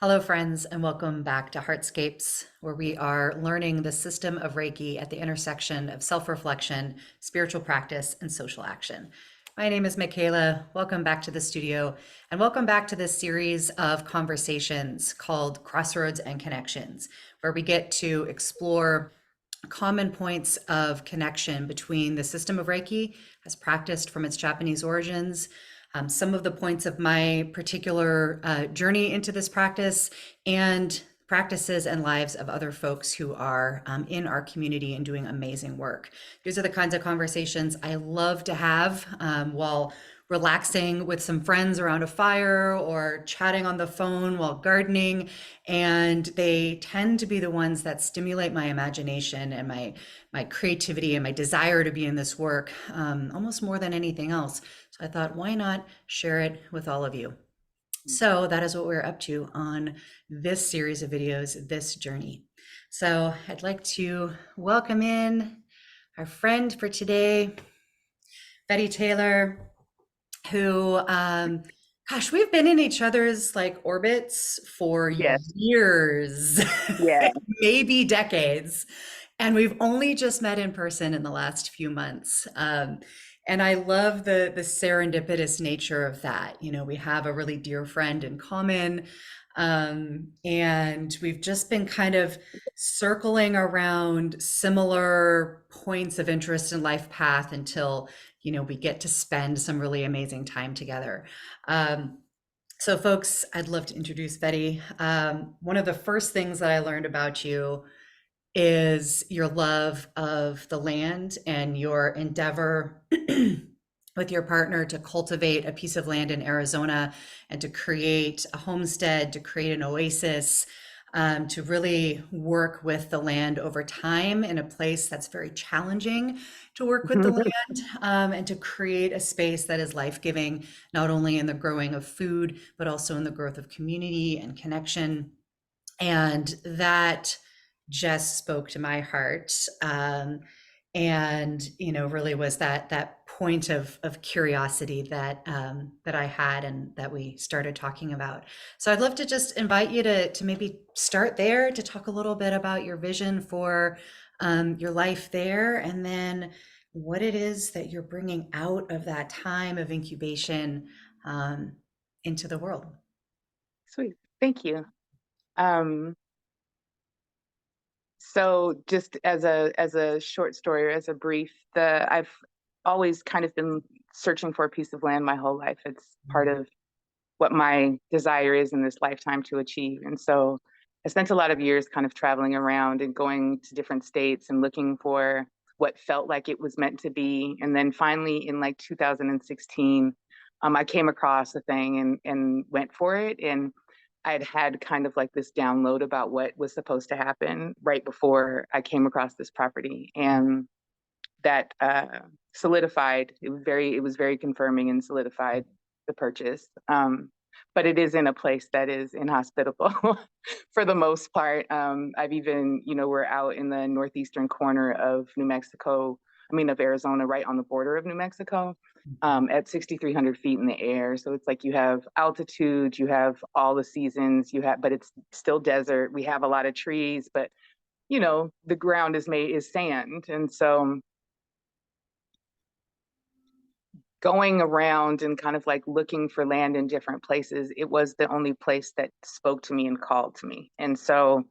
Hello, friends, and welcome back to Heartscapes, where we are learning the system of Reiki at the intersection of self reflection, spiritual practice, and social action. My name is Michaela. Welcome back to the studio, and welcome back to this series of conversations called Crossroads and Connections, where we get to explore common points of connection between the system of Reiki as practiced from its Japanese origins, some of the points of my particular journey into this practice, and practices and lives of other folks who are in our community and doing amazing work. These are the kinds of conversations I love to have while relaxing with some friends around a fire or chatting on the phone while gardening. And they tend to be the ones that stimulate my imagination and my creativity and my desire to be in this work almost more than anything else. So I thought, why not share it with all of you? So that is what we're up to on this series of videos, this journey. So I'd like to welcome in our friend for today, Feri Tyler, who, gosh, we've been in each other's like orbits for Yes. years, Yeah. maybe decades. And we've only just met in person in the last few months. And I love the serendipitous nature of that. You know, we have a really dear friend in common. And we've just been kind of circling around similar points of interest in life path until, you know, we get to spend some really amazing time together. So folks, I'd love to introduce Betty. One of the first things that I learned about you is your love of the land and your endeavor with your partner to cultivate a piece of land in Arizona and to create a homestead, to create an oasis, to really work with the land over time in a place that's very challenging to work with the land, and to create a space that is life-giving, not only in the growing of food, but also in the growth of community and connection. And that just spoke to my heart. And you know, really was that point of curiosity that that I had and that we started talking about. So I'd love to just invite you to maybe start there, to talk a little bit about your vision for your life there, and then what it is that you're bringing out of that time of incubation into the world. Sweet. Thank you. Um, so just as a short story or as a brief, the I've always kind of been searching for a piece of land my whole life. It's part of what my desire is in this lifetime to achieve. And so I spent a lot of years kind of traveling around and going to different states and looking for what felt like it was meant to be. And then finally in like 2016, I came across a thing and went for it. And I'd had kind of like this download about what was supposed to happen right before I came across this property. And that solidified, it was very confirming and solidified the purchase. But it is in a place that is inhospitable for the most part. I've even, we're out in the northeastern corner of New Mexico, of Arizona, right on the border of New Mexico, at 6,300 feet in the air. So it's like you have altitude, you have all the seasons, but it's still desert. We have a lot of trees, but the ground is sand. And so going around and kind of like looking for land in different places, it was the only place that spoke to me and called to me. And so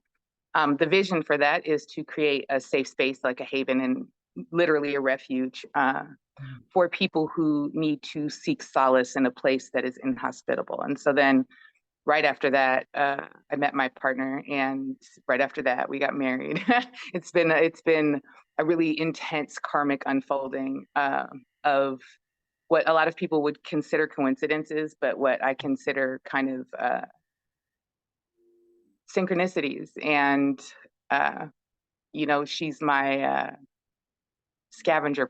the vision for that is to create a safe space, like a haven and literally a refuge for people who need to seek solace in a place that is inhospitable. And so then right after that, I met my partner, and right after that, we got married. It's been a really intense karmic unfolding of what a lot of people would consider coincidences, but what I consider kind of synchronicities. And she's my scavenger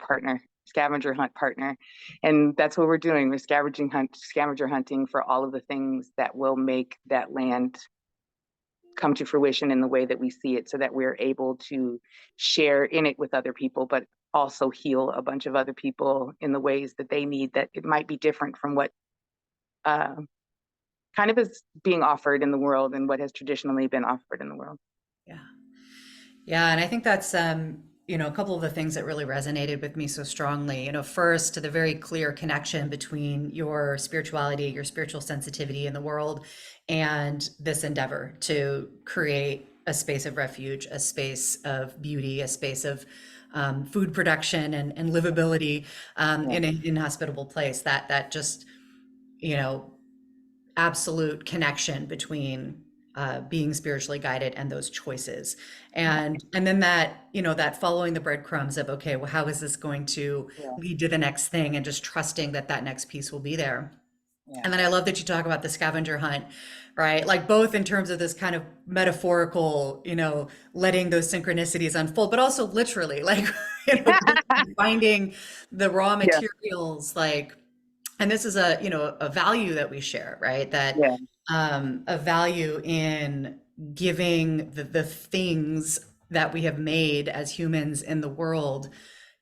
hunt partner, and that's what we're doing. We're scavenger hunting for all of the things that will make that land come to fruition in the way that we see it, so that we're able to share in it with other people, but also heal a bunch of other people in the ways that they need, that it might be different from what kind of is being offered in the world and what has traditionally been offered in the world. Yeah. Yeah, and I think that's a couple of the things that really resonated with me so strongly. First, to the very clear connection between your spirituality, your spiritual sensitivity in the world, and this endeavor to create a space of refuge, a space of beauty, a space of food production and livability Yeah, in an inhospitable place. That just, you know, absolute connection between being spiritually guided and those choices, and then that following the breadcrumbs of, okay, well, how is this going to yeah, lead to the next thing, and just trusting that that next piece will be there. yeah, And then I love that you talk about the scavenger hunt, right? Like both in terms of this kind of metaphorical, letting those synchronicities unfold, but also literally, like, literally finding the raw yeah, materials, like, and this is a value that we share, right? That yeah, a value in giving the things that we have made as humans in the world,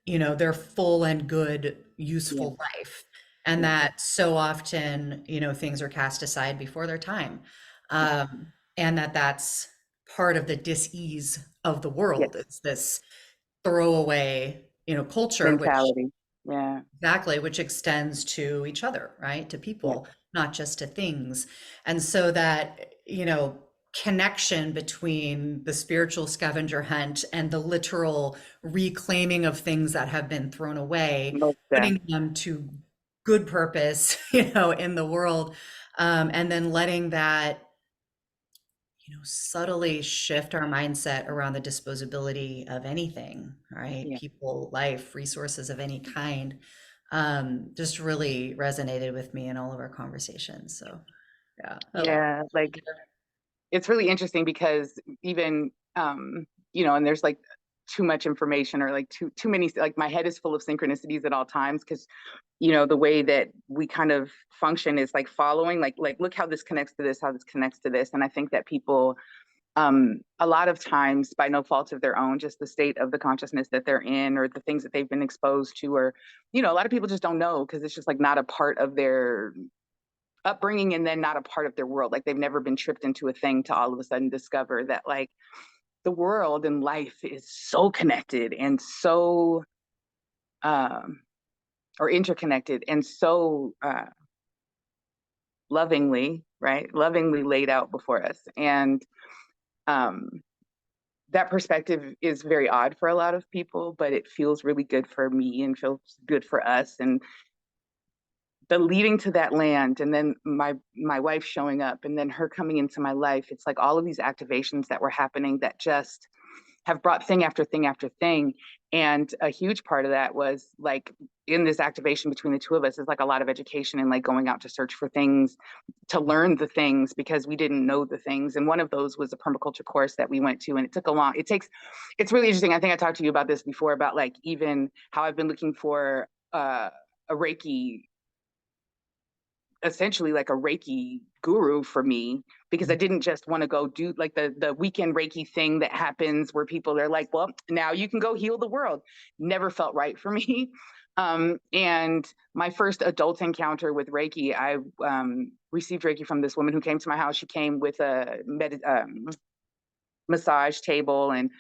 their full and good, yeah, useful life. And yeah, that so often, things are cast aside before their time. And that's part of the dis-ease of the world. yes, It's this throwaway, culture, which mentality. Yeah, exactly, which extends to each other, right? To yeah, people, not just to things. And so that, connection between the spiritual scavenger hunt and the literal reclaiming of things that have been thrown away, most putting them to good purpose, in the world, and then letting that, subtly shift our mindset around the disposability of anything, right? yeah, People, life, resources of any kind, just really resonated with me in all of our conversations. So, yeah, I love yeah. Like it's really interesting because even and there's like too much information or like too many, like my head is full of synchronicities at all times because the way that we kind of function is like following, like look how this connects to this, how this connects to this. And I think that people a lot of times by no fault of their own, just the state of the consciousness that they're in or the things that they've been exposed to, or a lot of people just don't know because it's just like not a part of their upbringing and then not a part of their world. Like they've never been tripped into a thing to all of a sudden discover that like the world and life is so connected and so um or interconnected and so lovingly, right, lovingly laid out before us. And um that perspective is very odd for a lot of people, but it feels really good for me and feels good for us. And the leading to that land and then my wife showing up and then her coming into my life, it's like all of these activations that were happening that just have brought thing after thing after thing. And a huge part of that was like in this activation between the two of us is like a lot of education and like going out to search for things, to learn the things because we didn't know the things. And one of those was a permaculture course that we went to. And it took a long, it's really interesting. I think I talked to you about this before about like even how I've been looking for a Reiki, essentially like a Reiki guru for me, because I didn't just want to go do like the weekend Reiki thing that happens where people are like, well, now you can go heal the world. Never felt right for me. And my first adult encounter with Reiki, I received Reiki from this woman who came to my house. She came with a massage table and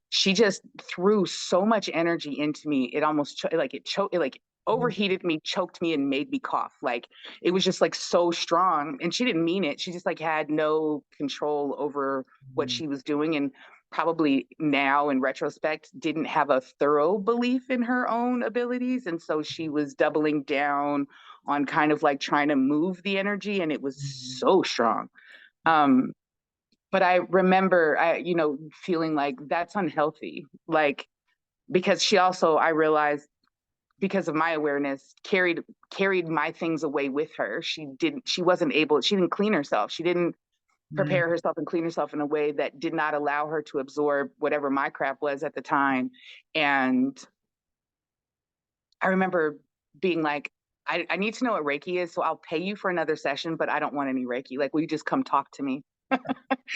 she just threw so much energy into me. It almost it choked, it like overheated me, choked me, and made me cough. Like it was just like so strong. And she didn't mean it. She just like had no control over what she was doing. And probably now in retrospect, didn't have a thorough belief in her own abilities. And so she was doubling down on kind of like trying to move the energy. And it was so strong. Um, but I remember feeling like that's unhealthy. Like because she also, I realized because of my awareness, carried my things away with her. She didn't clean herself. She didn't Mm, prepare herself and clean herself in a way that did not allow her to absorb whatever my crap was at the time. And I remember being like, I need to know what Reiki is, so I'll pay you for another session, but I don't want any Reiki. Like, will you just come talk to me?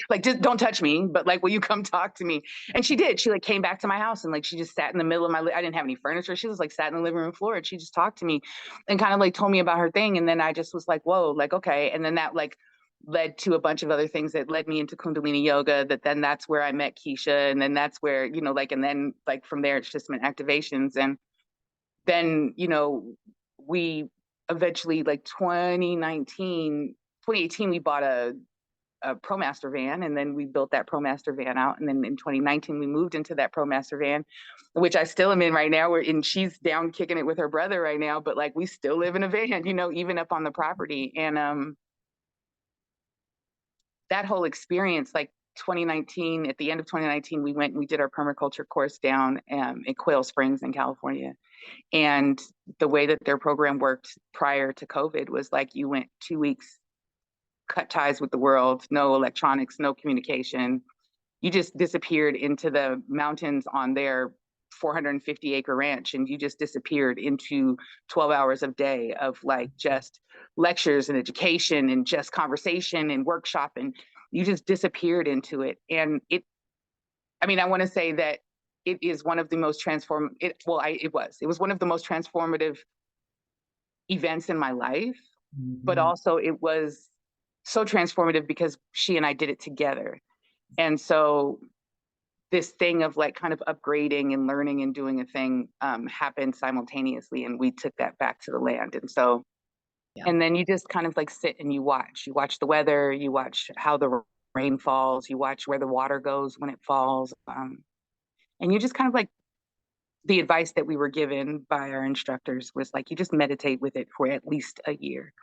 Like, just don't touch me, but like, will you come talk to me? And she did. She like came back to my house and like she just sat in the middle of I didn't have any furniture. She was like sat in the living room floor and she just talked to me and kind of like told me about her thing. And then I just was like, whoa, like okay. And then that like led to a bunch of other things that led me into Kundalini yoga, that's where I met Keisha. And then that's where, and then like from there, it's just been activations. And then, we eventually like 2018, we bought a ProMaster van, and then we built that ProMaster van out. And then in 2019, we moved into that ProMaster van, which I still am in right now. And she's down kicking it with her brother right now, but like we still live in a van, even up on the property. And that whole experience, like 2019, at the end of 2019, we went and we did our permaculture course down in Quail Springs in California. And the way that their program worked prior to COVID was like you went 2 weeks, cut ties with the world, no electronics, no communication. You just disappeared into the mountains on their 450-acre ranch, and you just disappeared into 12 hours of day of like just lectures and education and just conversation and workshop, and you just disappeared into it. And I want to say that it is one of the most it was one of the most transformative events in my life, but also it was so transformative because she and I did it together. And so this thing of like kind of upgrading and learning and doing a thing happened simultaneously, and we took that back to the land. And so, and then you just kind of like sit and you watch the weather, you watch how the rain falls, you watch where the water goes when it falls. And you just kind of like, the advice that we were given by our instructors was like, you just meditate with it for at least a year.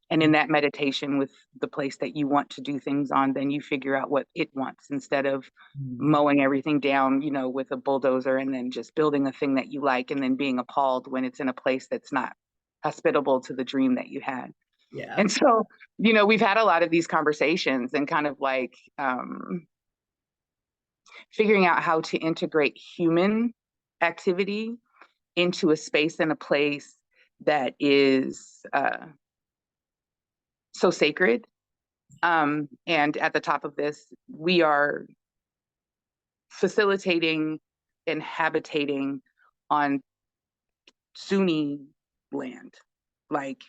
And in that meditation with the place that you want to do things on, then you figure out what it wants instead of mowing everything down, with a bulldozer and then just building a thing that you like and then being appalled when it's in a place that's not hospitable to the dream that you had. Yeah. And so, we've had a lot of these conversations and kind of like figuring out how to integrate human activity into a space and a place that is so sacred. And at the top of this, we are facilitating and habitating on Sunni land. Like,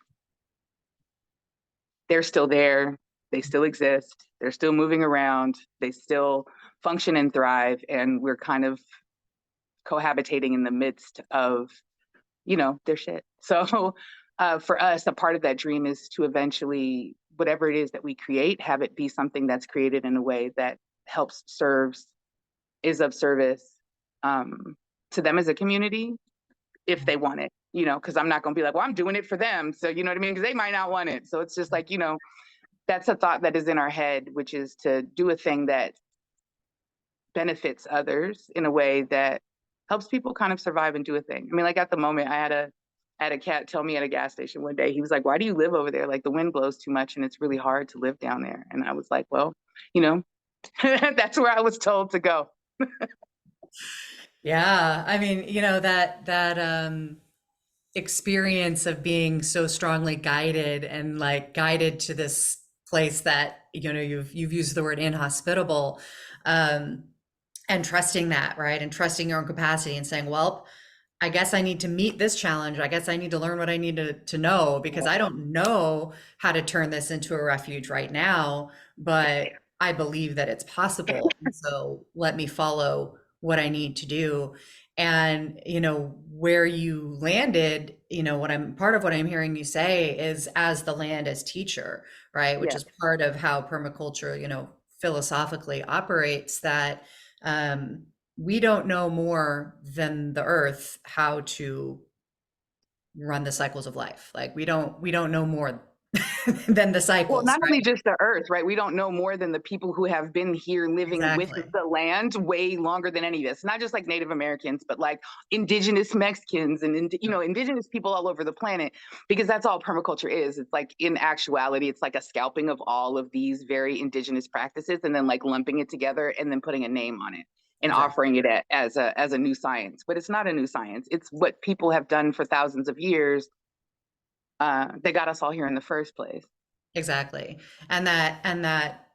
they're still there, they still exist, they're still moving around, they still function and thrive, and we're kind of cohabitating in the midst of, their shit. So for us, a part of that dream is to eventually, whatever it is that we create, have it be something that's created in a way that helps, serves, is of service to them as a community, if they want it, because I'm not going to be like, well, I'm doing it for them. So, you know what I mean? Because they might not want it. So it's just like, that's a thought that is in our head, which is to do a thing that benefits others in a way that helps people kind of survive and do a thing. I mean, like at the moment, I had a cat tell me at a gas station one day, he was like, why do you live over there? Like the wind blows too much and it's really hard to live down there. And I was like, well, that's where I was told to go. Yeah. I mean, that experience of being so strongly guided and like guided to this place that, you've used the word inhospitable, and trusting that, right? And trusting your own capacity and saying, well, I guess I need to meet this challenge. I guess I need to learn what I need to know, because I don't know how to turn this into a refuge right now, but I believe that it's possible. And so let me follow what I need to do. And, where you landed, part of what I'm hearing you say is as the land as teacher, right? Which is part of how permaculture, philosophically operates, that we don't know more than the earth how to run the cycles of life. Like we don't know more than the cycles. Well, not right? only just the earth, right? We don't know more than the people who have been here living with Exactly. the land way longer than any of us. Not just like Native Americans, but like indigenous Mexicans and, indigenous people all over the planet, because that's all permaculture is. It's like, in actuality, it's like a scalping of all of these very indigenous practices and then like lumping it together and then putting a name on it and Exactly. offering it as a new science. But it's not a new science. It's what people have done for thousands of years. They got us all here in the first place. Exactly. And that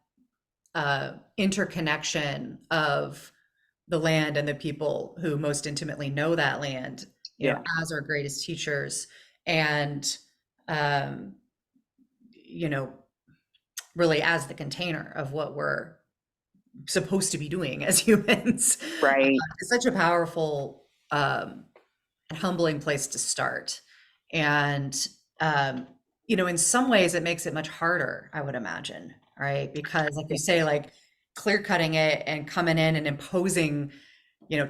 interconnection of the land and the people who most intimately know that land, as our greatest teachers, and, you know, really as the container of what we're supposed to be doing as humans. Right. It's such a powerful and humbling place to start. And, um, in some ways, it makes it much harder, I would imagine, right? Because, like you say, like clear cutting it and coming in and imposing,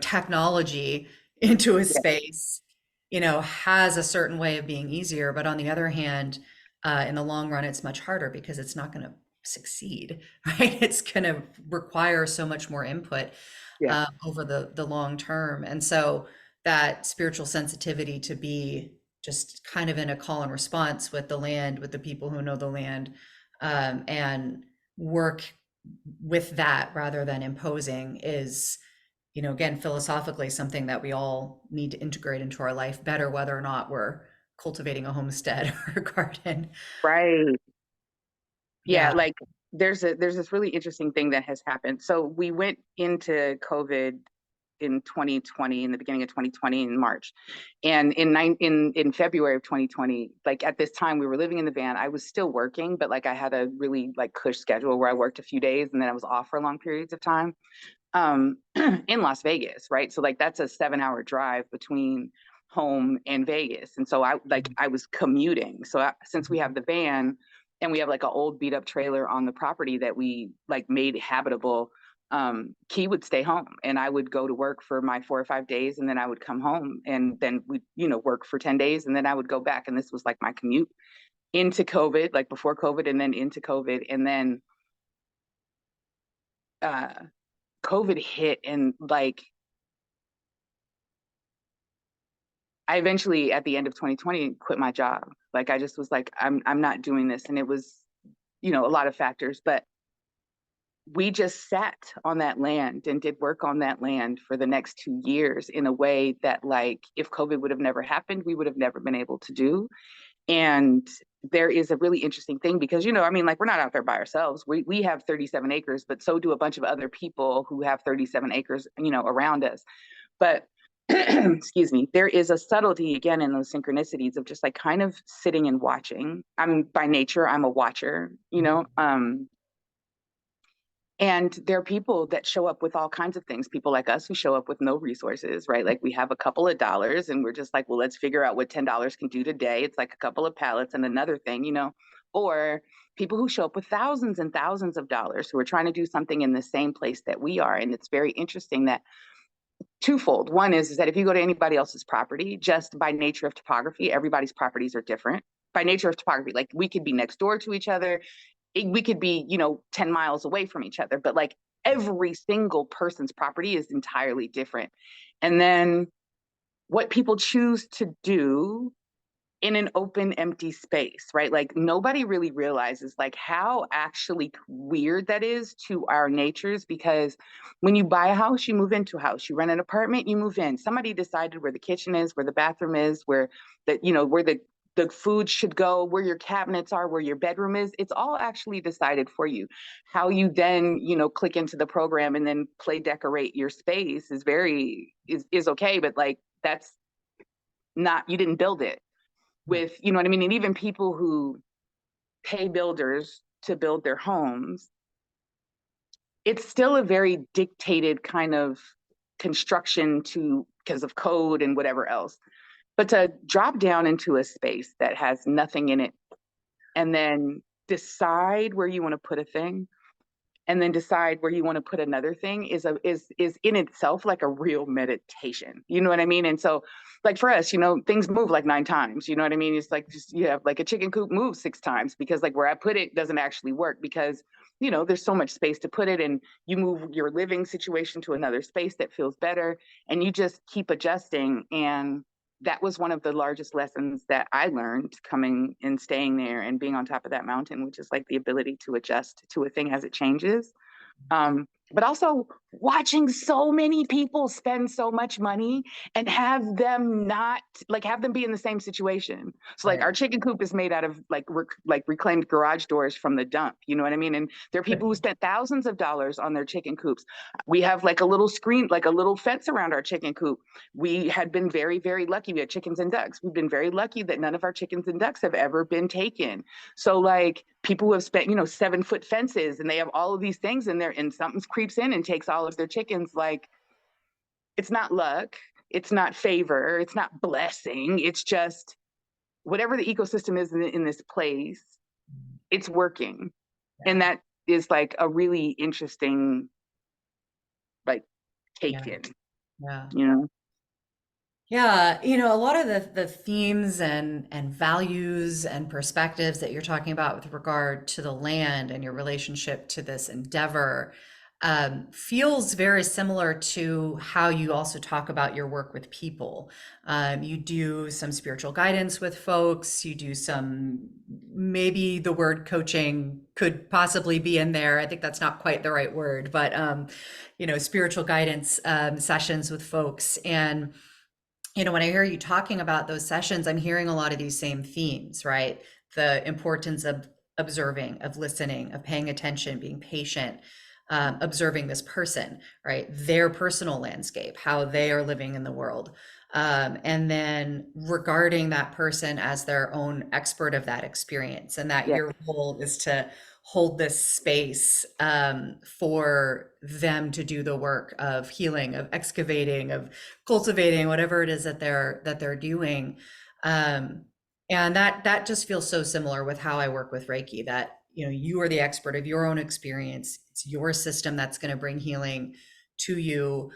technology into a Yeah. space, has a certain way of being easier. But on the other hand, in the long run, it's much harder because it's not going to succeed, right? It's going to require so much more input Yeah. over the long term. And so that spiritual sensitivity to be just kind of in a call and response with the land, with the people who know the land, and work with that rather than imposing is, again, philosophically something that we all need to integrate into our life better, whether or not we're cultivating a homestead or a garden. Right. Yeah, Yeah. like there's this really interesting thing that has happened. So we went into COVID in 2020, in the beginning of 2020 in March. And in February of 2020, like at this time we were living in the van. I was still working, but like I had a really like cush schedule where I worked a few days and then I was off for long periods of time. In Las Vegas, right? So like that's a 7-hour drive between home and Vegas. And so I was commuting. So since we have the van and we have like an old beat up trailer on the property that we like made habitable, Key would stay home and I would go to work for my 4 or 5 days and then I would come home and then we, work for 10 days and then I would go back. And this was like my commute into COVID, like before COVID and then into COVID. And then uh COVID hit and like I eventually at the end of 2020 quit my job. Like I just was like, I'm not doing this. And it was, a lot of factors, but we just sat on that land and did work on that land for the next 2 years in a way that like if COVID would have never happened, we would have never been able to do. And there is a really interesting thing because, I mean, like we're not out there by ourselves. We have 37 acres, but so do a bunch of other people who have 37 acres, around us. But excuse me, there is a subtlety again in those synchronicities of just like kind of sitting and watching. I'm by nature, I'm a watcher, and there are people that show up with all kinds of things, people like us who show up with no resources, right? Like we have a couple of dollars and we're just like, well, let's figure out what $10 can do today. It's like a couple of pallets and another thing, or people who show up with thousands and thousands of dollars who are trying to do something in the same place that we are. And it's very interesting that twofold. One is that if you go to anybody else's property, just by nature of topography, everybody's properties are different. By nature of topography, like we could be next door to each other, we could be 10 miles away from each other, but like every single person's property is entirely different. And then what people choose to do in an open empty space, right? Like nobody really realizes like how actually weird that is to our natures, because when you buy a house, you move into a house. You rent an apartment, you move in. Somebody decided where the kitchen is, where the bathroom is, where where the food should go, where your cabinets are, where your bedroom is. It's all actually decided for you. How you then, click into the program and then play decorate your space is okay, but like that's not, you didn't build it with, you know what I mean? And even people who pay builders to build their homes, it's still a very dictated kind of construction to because of code and whatever else. But to drop down into a space that has nothing in it and then decide where you want to put a thing and then decide where you want to put another thing is in itself like a real meditation. You know what I mean? And so like for us, things move like 9 times. You know what I mean? It's like just you have like a chicken coop moves 6 times because like where I put it doesn't actually work because there's so much space to put it and you move your living situation to another space that feels better and you just keep adjusting. And that was one of the largest lessons that I learned coming and staying there and being on top of that mountain, which is like the ability to adjust to a thing as it changes. But also watching so many people spend so much money and have them not have them be in the same situation. So like Right. our chicken coop is made out of like reclaimed garage doors from the dump. You know what I mean? And there are people who spent thousands of dollars on their chicken coops. We have like a little screen, like a little fence around our chicken coop. We had been very, very lucky. We had chickens and ducks. We've been very lucky that none of our chickens and ducks have ever been taken. So like people who have spent, 7-foot fences, and they have all of these things in there, and something creeps in and takes all of their chickens. Like, it's not luck, it's not favor, it's not blessing. It's just whatever the ecosystem is in this place, it's working. And that is like a really interesting, like, take Yeah. in, Yeah. you know? Yeah, a lot of the themes and values and perspectives that you're talking about with regard to the land and your relationship to this endeavor feels very similar to how you also talk about your work with people. You do some spiritual guidance with folks. You do some, maybe the word coaching could possibly be in there. I think that's not quite the right word, but spiritual guidance sessions with folks. And when I hear you talking about those sessions, I'm hearing a lot of these same themes, right? The importance of observing, of listening, of paying attention, being patient, observing this person, right? Their personal landscape, how they are living in the world. And then regarding that person as their own expert of that experience, and that Yeah. your role is to hold this space for them to do the work of healing, of excavating, of cultivating, whatever it is that they're doing. And that just feels so similar with how I work with Reiki, that you are the expert of your own experience. It's your system that's going to bring healing to you.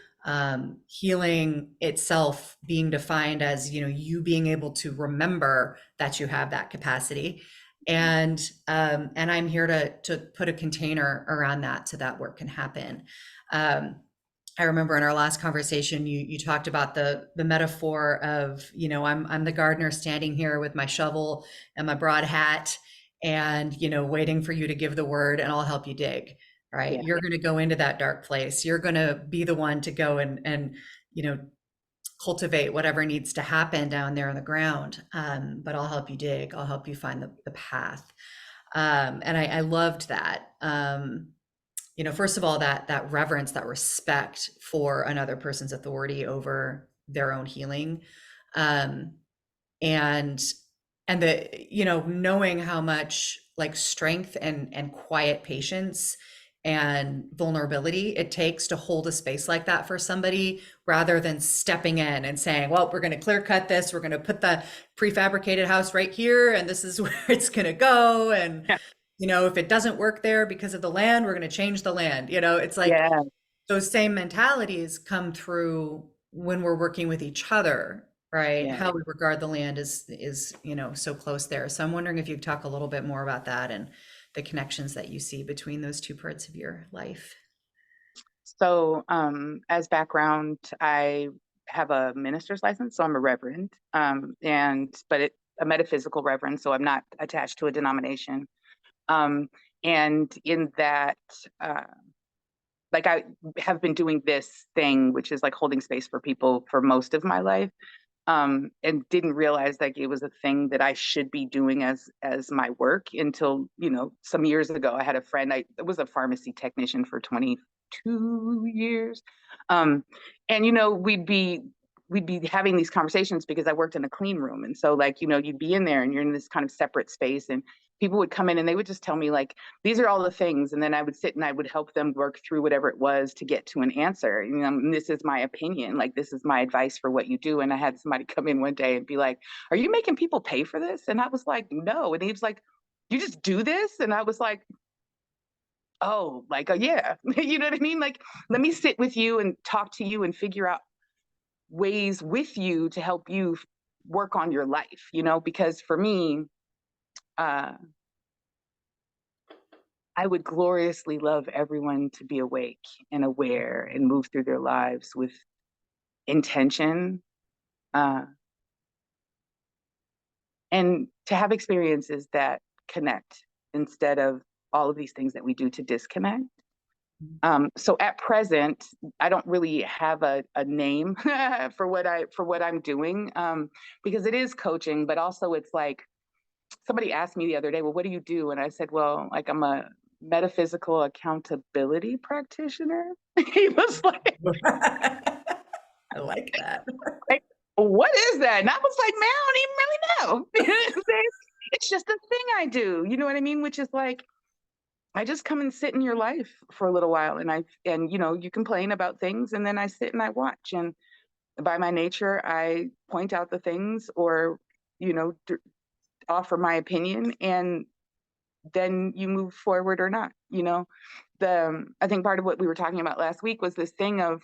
Healing itself being defined as you being able to remember that you have that capacity, and I'm here to put a container around that so that work can happen. I remember in our last conversation, you talked about the metaphor of, I'm the gardener standing here with my shovel and my broad hat, and waiting for you to give the word, and I'll help you dig. Right? Yeah. You're going to go into that dark place. You're going to be the one to go and cultivate whatever needs to happen down there in the ground. But I'll help you dig. I'll help you find the path. And I loved that. First of all, that reverence, that respect for another person's authority over their own healing, um, and the knowing how much like strength and quiet patience and vulnerability it takes to hold a space like that for somebody, rather than stepping in and saying, well, we're going to clear cut this, we're going to put the prefabricated house right here, and this is where it's going to go, and Yeah. if it doesn't work there because of the land, we're going to change the land. It's like Yeah. those same mentalities come through when we're working with each other, right? Yeah. How we regard the land is so close there. So I'm wondering if you could talk a little bit more about that and the connections that you see between those two parts of your life. So, as background, I have a minister's license, so I'm a reverend, but a metaphysical reverend, so I'm not attached to a denomination. And in that, uh, like, I have been doing this thing, which is like holding space for people for most of my life, and didn't realize like it was a thing that I should be doing as my work until some years ago. I had a friend. I was a pharmacy technician for 22 years, and we'd be having these conversations because I worked in a clean room, and so like you'd be in there and you're in this kind of separate space, and people would come in and they would just tell me like these are all the things, and then I would sit and I would help them work through whatever it was to get to an answer. And this is my opinion, like this is my advice for what you do. And I had somebody come in one day and be like, are you making people pay for this? And I was like, no. And he was like, you just do this? And I was like, oh, like, yeah. You know what I mean? Like, let me sit with you and talk to you and figure out ways with you to help you work on your life, because for me, uh, I would gloriously love everyone to be awake and aware and move through their lives with intention, uh, and to have experiences that connect instead of all of these things that we do to disconnect. So at present, I don't really have a name for what I'm doing, because it is coaching, but also it's like somebody asked me the other day, well, what do you do? And I said, well, like I'm a metaphysical accountability practitioner. He was I like that. like, what is that? And I was like, man, I don't even really know. You know what I'm saying? it's just a thing I do. You know what I mean? Which is like, I just come and sit in your life for a little while, and you complain about things, and then I sit and I watch. And by my nature, I point out the things, or you know, offer my opinion, and then you move forward or not. I think part of what we were talking about last week was this thing of,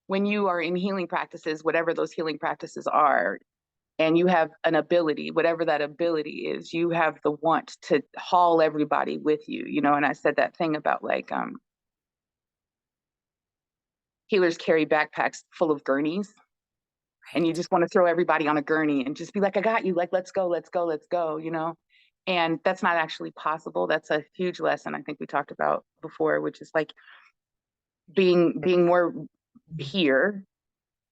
when you are in healing practices, whatever those healing practices are, and you have an ability, whatever that ability is, you have the want to haul everybody with you. And I said that thing about like, healers carry backpacks full of gurneys, and you Right. just want to throw everybody on a gurney and just be like, I got you, like, let's go, let's go, let's go. And that's not actually possible. That's a huge lesson I think we talked about before, which is like being more here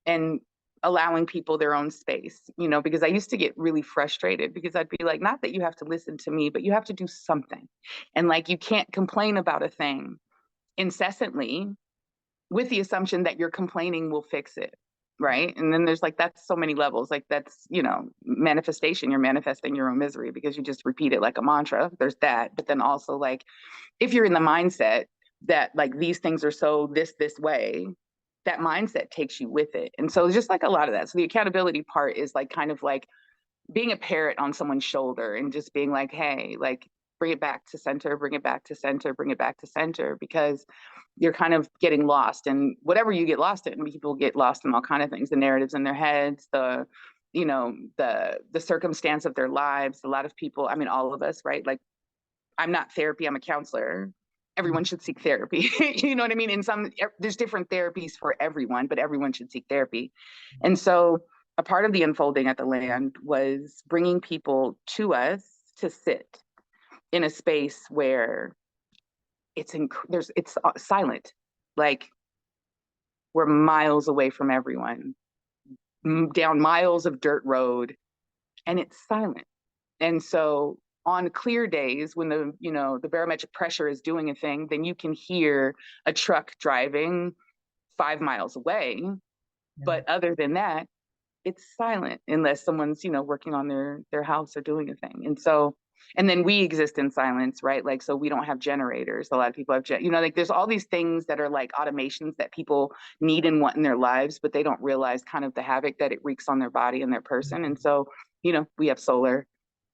and allowing people their own space, because I used to get really frustrated, because I'd be like, not that you have to listen to me, but you have to do something. And like, you can't complain about a thing incessantly with the assumption that your complaining will fix it. Right. And then there's like, that's so many levels. Like, that's, manifestation. You're manifesting your own misery because you just repeat it like a mantra. There's that. But then also, like, if you're in the mindset that like these things are so this way, that mindset takes you with it. And so just like a lot of that. So the accountability part is like kind of like being a parrot on someone's shoulder and just being like, hey, like, bring it back to center, bring it back to center, bring it back to center, because you're kind of getting lost. And whatever you get lost in, people get lost in all kind of things, the narratives in their heads, the circumstance of their lives. A lot of people, I mean, all of us, right? Like, I'm not therapy, I'm a counselor. Everyone should seek therapy. You know what I mean? There's different therapies for everyone, but everyone should seek therapy. And so a part of the unfolding at the land was bringing people to us to sit in a space where it's silent. Like, we're miles away from everyone, down miles of dirt road, and it's silent. And so on clear days, when the barometric pressure is doing a thing, then you can hear a truck driving 5 miles away. Yeah. But other than that, it's silent unless someone's, working on their house or doing a thing. And then we exist in silence, right? Like, so we don't have generators. A lot of people have, like, there's all these things that are like automations that people need and want in their lives, but they don't realize kind of the havoc that it wreaks on their body and their person. And so, we have solar,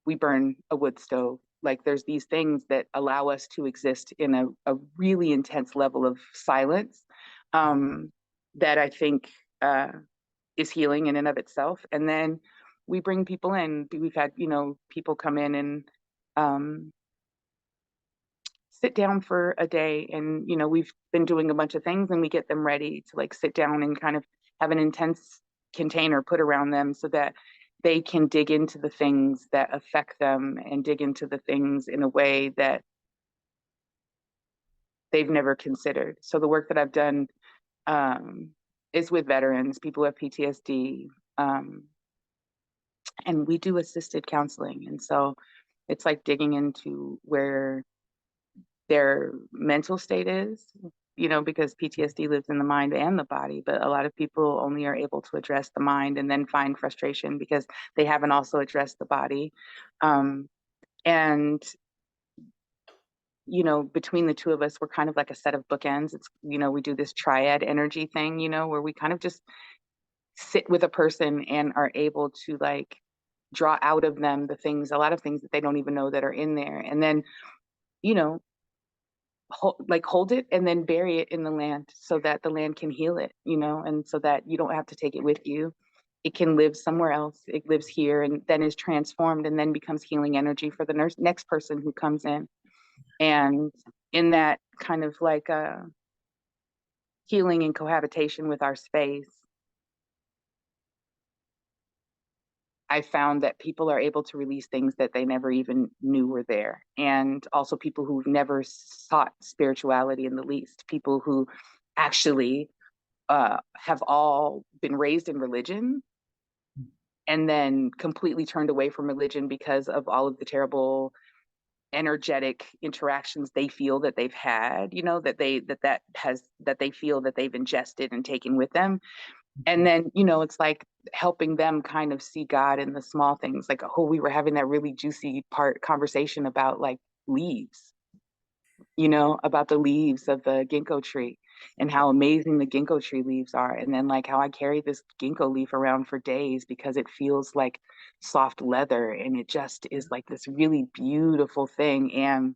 we burn a wood stove. Like, there's these things that allow us to exist in a really intense level of silence, that I think, is healing in and of itself. And then we bring people in. We've had, people come in and um, sit down for a day, and we've been doing a bunch of things, and we get them ready to like sit down and kind of have an intense container put around them so that they can dig into the things that affect them and dig into the things in a way that they've never considered. So the work that I've done, is with veterans, people with PTSD, and we do assisted counseling. And so it's like digging into where their mental state is, because PTSD lives in the mind and the body, but a lot of people only are able to address the mind and then find frustration because they haven't also addressed the body. And between the two of us, we're kind of like a set of bookends. It's, we do this triad energy thing, where we kind of just sit with a person and are able to like draw out of them a lot of things that they don't even know that are in there. And then, you know, hold it and then bury it in the land so that the land can heal it, and so that you don't have to take it with you. It can live somewhere else. It lives here and then is transformed and then becomes healing energy for the next person who comes in. And in that kind of like healing and cohabitation with our space, I found that people are able to release things that they never even knew were there. And also people who've never sought spirituality in the least, people who actually have all been raised in religion and then completely turned away from religion because of all of the terrible energetic interactions they feel that they've had, that they feel that they've ingested and taken with them. And then, you know, it's like helping them kind of see God in the small things. Like, oh, we were having that really juicy part conversation about like leaves, you know, about the leaves of the ginkgo tree and how amazing the ginkgo tree leaves are. And then like how I carry this ginkgo leaf around for days because it feels like soft leather and it just is like this really beautiful thing. And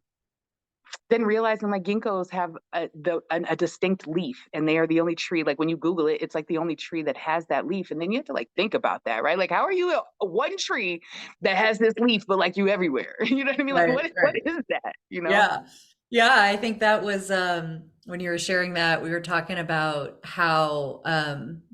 then realizing like ginkgos have a distinct leaf and they are the only tree, like when you Google it, it's like the only tree that has that leaf. And then you have to like think about that, right? Like, how are you one tree that has this leaf, but like you everywhere? You know what I mean? Like, Right, what right. is that? You know? Yeah. Yeah, I think that was when you were sharing that, we were talking about how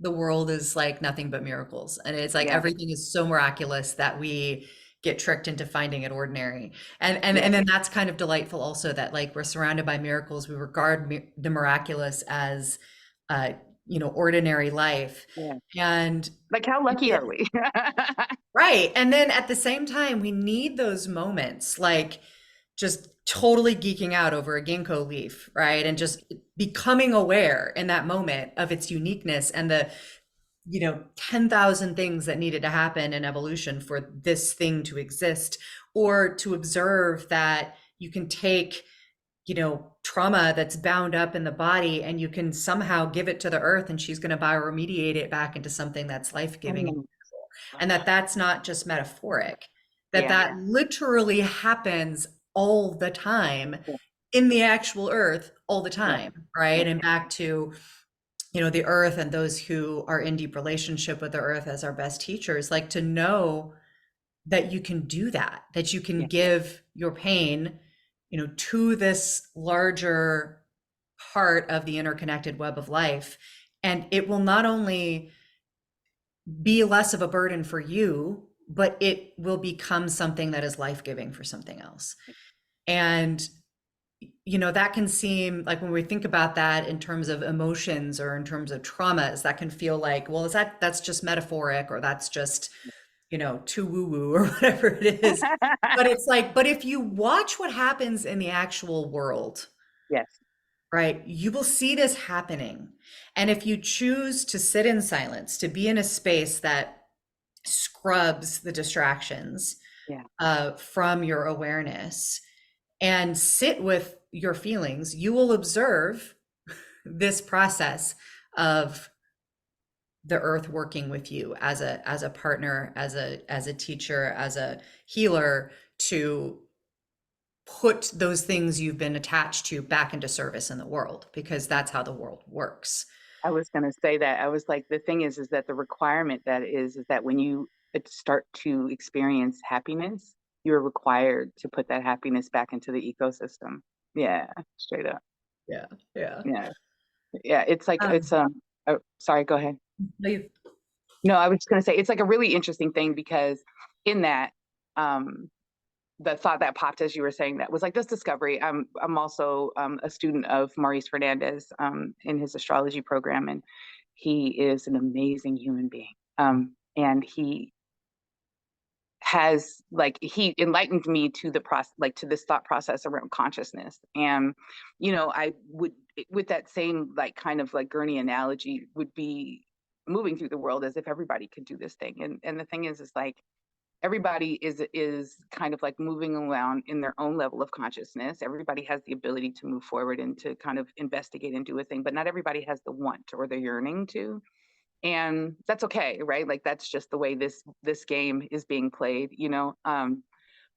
the world is like nothing but miracles. And it's like Yeah, everything is so miraculous that we get tricked into finding it ordinary. yeah, And then that's kind of delightful also that like we're surrounded by miracles. We regard the miraculous as uh, ordinary life. yeah. And Like, how lucky are we? right. And then at the same time, we need those moments like just totally geeking out over a ginkgo leaf, right? And just becoming aware in that moment of its uniqueness and the, 10,000 things that needed to happen in evolution for this thing to exist, or to observe that you can take, trauma that's bound up in the body and you can somehow give it to the earth and she's going to bioremediate it back into something that's life-giving, Mm, and that that's not just metaphoric, that yeah, that literally happens all the time yeah, in the actual earth all the yeah, time, yeah. right? And back to, the earth and those who are in deep relationship with the earth as our best teachers, like to know that you can do that, that you can Yeah. give your pain, to this larger part of the interconnected web of life. And it will not only be less of a burden for you, but it will become something that is life-giving for something else. And that can seem like, when we think about that in terms of emotions or in terms of traumas, that can feel like, well, that's just metaphoric, or that's just, too woo-woo or whatever it is. But it's like, but if you watch what happens in the actual world, Yes. right, you will see this happening. And if you choose to sit in silence, to be in a space that scrubs the distractions Yeah. from your awareness and sit with your feelings, you will observe this process of the earth working with you as a partner, as a teacher, as a healer, to put those things you've been attached to back into service in the world, because that's how the world works. I was going to say that. I was like, the thing is that the requirement that is that when you start to experience happiness, you're required to put that happiness back into the ecosystem. Yeah, straight up. Yeah, yeah. Yeah, yeah. It's like it's Um, oh, sorry, go ahead. you- No, I was just going to say it's like a really interesting thing because in that, um, the thought that popped as you were saying that was like this discovery. I'm also a student of Maurice Fernandez in his astrology program, and he is an amazing human being. And he has like he enlightened me to the process, like to this thought process around consciousness. And you know, I would, with that same like kind of like gurney analogy, would be moving through the world as if everybody could do this thing. And the thing is like everybody is kind of like moving around in their own level of consciousness. Everybody has the ability to move forward and to kind of investigate and do a thing, but not everybody has the want or the yearning to. And that's okay, right? Like that's just the way this game is being played, you know.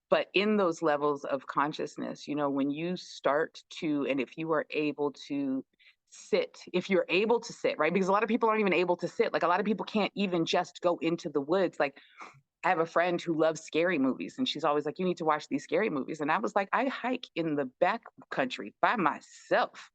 But in those levels of consciousness, you know, when you start to, and if you are able to sit, if you're able to sit, right? Because a lot of people aren't even able to sit. Like a lot of people can't even just go into the woods. Like I have a friend who loves scary movies, and she's always like, you need to watch these scary movies. And I was like, I hike in the back country by myself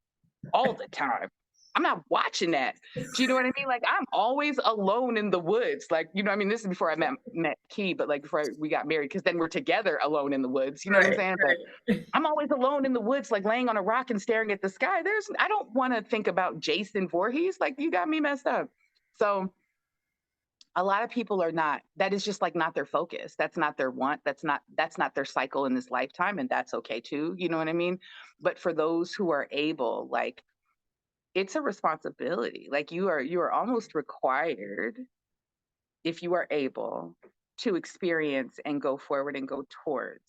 all the time. I'm not watching that. Do you know what I mean? Like I'm always alone in the woods. Like, you know, I mean, this is before I met Key, but like before we got married, because then we're together alone in the woods. You know what I'm right, saying? But right. I'm always alone in the woods, like laying on a rock and staring at the sky. I don't want to think about Jason Voorhees. Like you got me messed up. So a lot of people are not, that is just like not their focus. That's not their want. That's not their cycle in this lifetime. And that's okay too. You know what I mean? But for those who are able, like it's a responsibility. Like you are almost required, if you are able, to experience and go forward and go towards,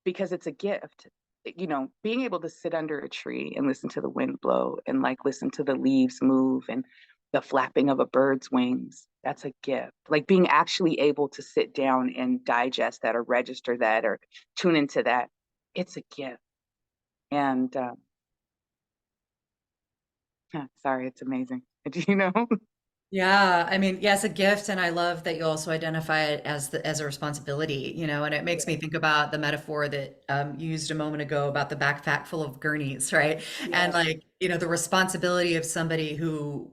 because it's a gift. Being able to sit under a tree and listen to the wind blow and like listen to the leaves move and the flapping of a bird's wings, that's a gift. Like being actually able to sit down and digest that or register that or tune into that, it's a gift. And sorry, it's amazing. You know? Yeah, I mean, yes, a gift, and I love that you also identify it as as a responsibility, and it makes me think about the metaphor that you used a moment ago about the backpack full of gurneys, right? And Yeah. like, the responsibility of somebody who,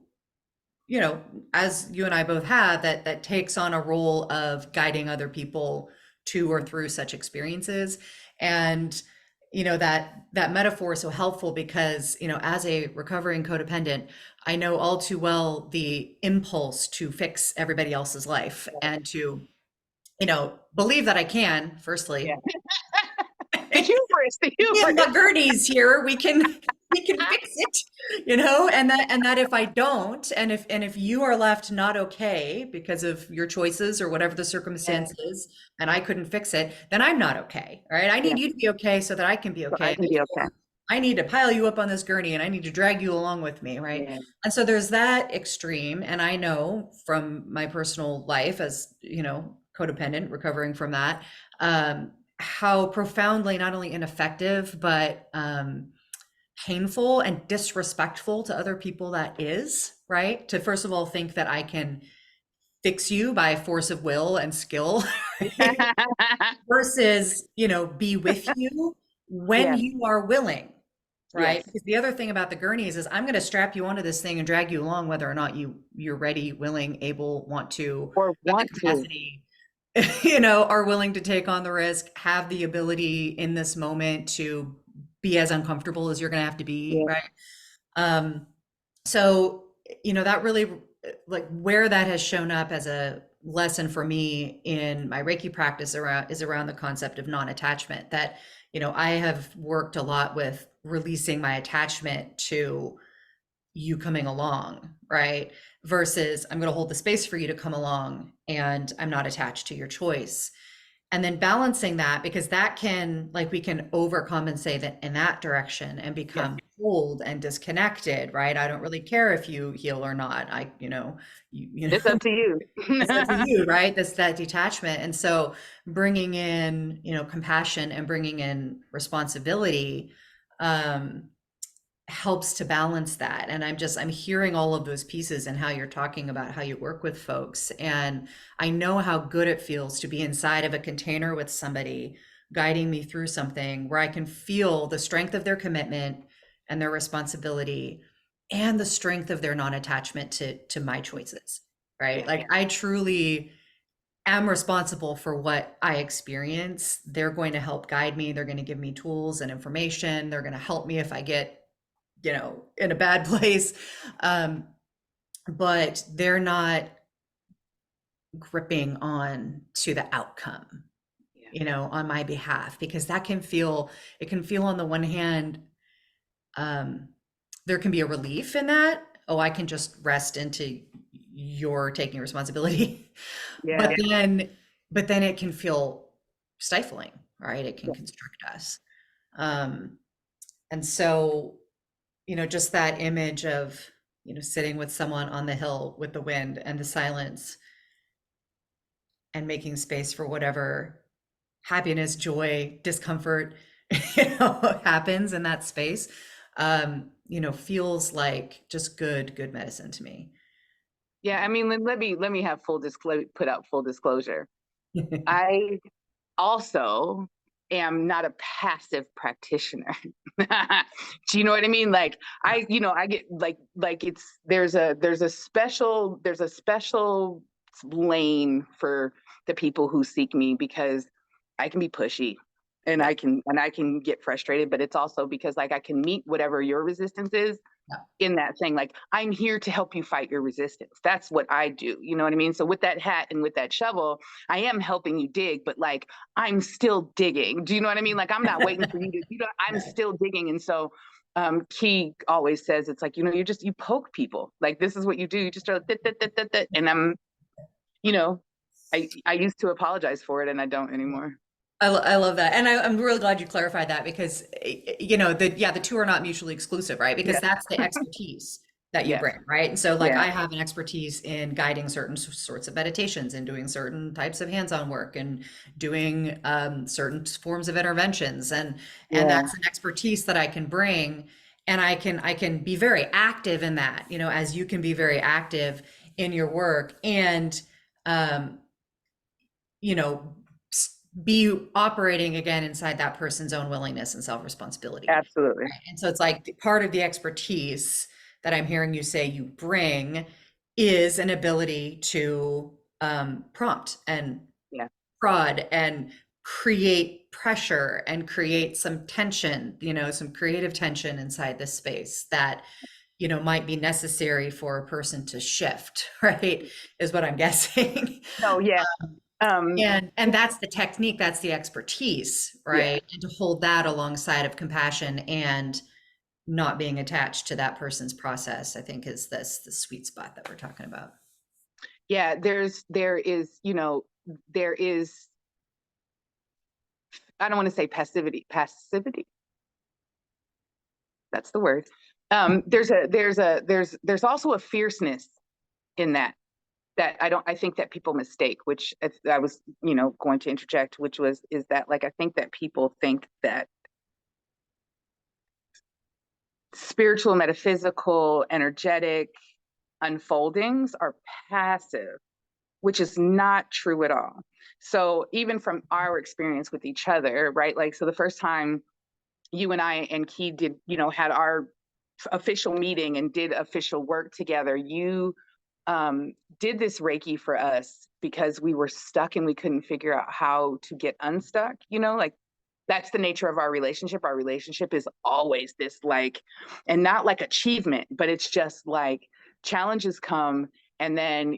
you know, as you and I both have, that takes on a role of guiding other people to or through such experiences. And that metaphor is so helpful because, as a recovering codependent, I know all too well the impulse to fix everybody else's life and to, believe that I can, Yeah. firstly. The hubris, the Me and hubris. McGurney's here. We can fix it, and that if I don't, and if you are left not okay because of your choices or whatever the Yeah. circumstances, and I couldn't fix it, then I'm not okay. All right. I Yeah. need you to be okay so that I can be So I okay. can be okay. I need to pile you up on this gurney and I need to drag you along with me, right? Yeah. And so there's that extreme. And I know from my personal life as, codependent, recovering from that, how profoundly not only ineffective, but painful and disrespectful to other people that is, right? To first of all think that I can fix you by force of will and skill, right? Versus, be with you when Yeah. you are willing, right? Yes. Because the other thing about the gurneys is I'm going to strap you onto this thing and drag you along whether or not you're ready, willing, able, want to, Or have the want to. capacity, are willing to take on the risk, have the ability in this moment to be as uncomfortable as you're going to have to be, Yeah. right? Um, so, that really, like, where that has shown up as a lesson for me in my Reiki practice around the concept of non-attachment, that, I have worked a lot with releasing my attachment to you coming along, right? Versus I'm going to hold the space for you to come along and I'm not attached to your choice. And then balancing that, because that can, like, we can overcompensate it in that direction and Yes. become cold and disconnected, right? I don't really care if you heal or not. It's up to you. It's up to you, right? That detachment. And so bringing in, compassion and bringing in responsibility, um, helps to balance that. And I'm hearing all of those pieces and how you're talking about how you work with folks. And I know how good it feels to be inside of a container with somebody guiding me through something where I can feel the strength of their commitment and their responsibility and the strength of their non-attachment to my choices, right? Yeah. Like, I truly am responsible for what I experience. They're going to help guide me. They're going to give me tools and information. They're going to help me if I get, in a bad place. Um, but they're not gripping on to the outcome, Yeah. on my behalf, because it can feel on the one hand, um, there can be a relief in that. Oh, I can just rest into your taking responsibility. Yeah. But then it can feel stifling, right? It can Yeah. constrict us. Um, and so, just that image of, sitting with someone on the hill with the wind and the silence and making space for whatever happiness, joy, discomfort, happens in that space, feels like just good medicine to me. Yeah. I mean, let me have full disclosure, put out full disclosure. I also am not a passive practitioner. Do you know what I mean? Like I get like it's there's a special lane for the people who seek me, because I can be pushy and Yeah. I can get frustrated, but it's also because like I can meet whatever your resistance is Yeah. in that thing. Like, I'm here to help you fight your resistance. That's what I do. You know what I mean? So with that hat and with that shovel, I am helping you dig, but like, I'm still digging. Do you know what I mean? Like, I'm not waiting for you to, I'm Yeah. still digging. And so Key always says, it's like, you poke people. Like, this is what you do. You just start, and you know, I used to apologize for it, and I don't anymore. I love that. And I'm really glad you clarified that because, the two are not mutually exclusive, right? Because Yes, that's the expertise that you yes, bring, right? And so, like, yeah, I have an expertise in guiding certain sorts of meditations and doing certain types of hands-on work and doing certain forms of interventions, and yeah, that's an expertise that I can bring, and I can be very active in that, as you can be very active in your work, and um, you know, be operating again inside that person's own willingness and self-responsibility. absolutely. Right? And so it's like part of the expertise that I'm hearing you say you bring is an ability to prompt and Yeah, prod and create pressure and create some tension, some creative tension inside this space that, might be necessary for a person to shift, right? Is what I'm guessing. no, yeah, um, And that's the technique, that's the expertise, yeah, right? And to hold that alongside of compassion and not being attached to that person's process, I think is this the sweet spot that we're talking about. yeah. There is. I don't want to say passivity. Passivity. That's the word. There's also a fierceness in that I think that people mistake, which I was, going to interject, which is that, like, I think that people think that spiritual, metaphysical, energetic unfoldings are passive, which is not true at all. So even from our experience with each other, right? Like, so the first time you and I and Key did, had our official meeting and did official work together, you did this Reiki for us because we were stuck and we couldn't figure out how to get unstuck, like that's the nature of our relationship. Our relationship is always this, like, and not like achievement, but it's just like challenges come, and then,